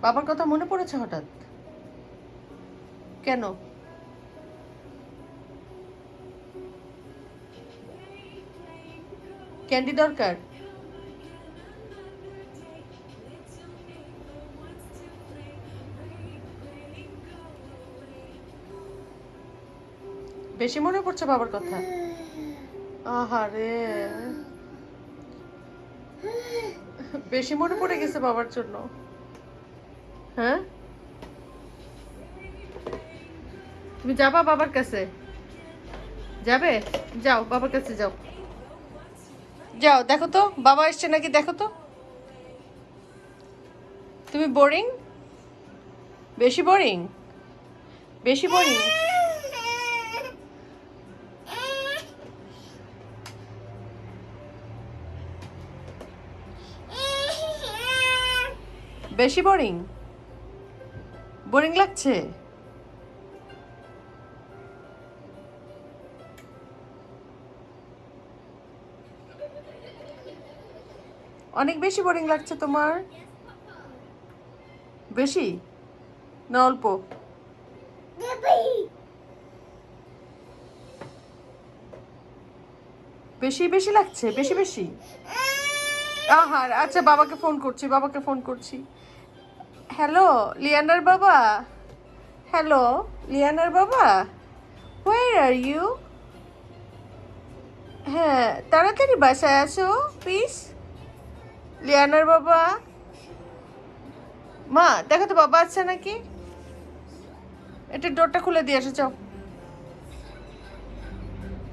বাবার কথা মনে পড়েছে হঠাৎ? কেন? ক্যান্ডি দরকার? বেশি মনে পড়ছে বাবার কথা? আহারে, বেশি মনে পড়ে গেছে বাবার জন্য? হ্যাঁ, তুমি যাবা বাবার কাছে? যাবে? যাও বাবার কাছে যাও। যাও, দেখো তো বাবা এসছে নাকি, দেখো তো। তুমি বোরিং? বেশি বোরিং? বেশি বোরিং? বেশি বোরিং? বোরিং লাগছে? অনেক বেশি বোরিং লাগছে তোমার? বেশি না অল্প? বেশি বেশি লাগছে, বেশি বেশি। আহার, আচ্ছা বাবাকে ফোন করছি, বাবাকে ফোন করছি। হ্যালো লিয়ানার বাবা, হ্যালো লিয়ানার বাবা, হোয়ার আর ইউ? হ্যাঁ, তাড়াতাড়ি বাসায় আসো প্লিজ। লিয়ানার বাবা, মা দেখো তো বাবা আছে নাকি, এটা ডোরটা খুলে দিয়ে আসো, যাও।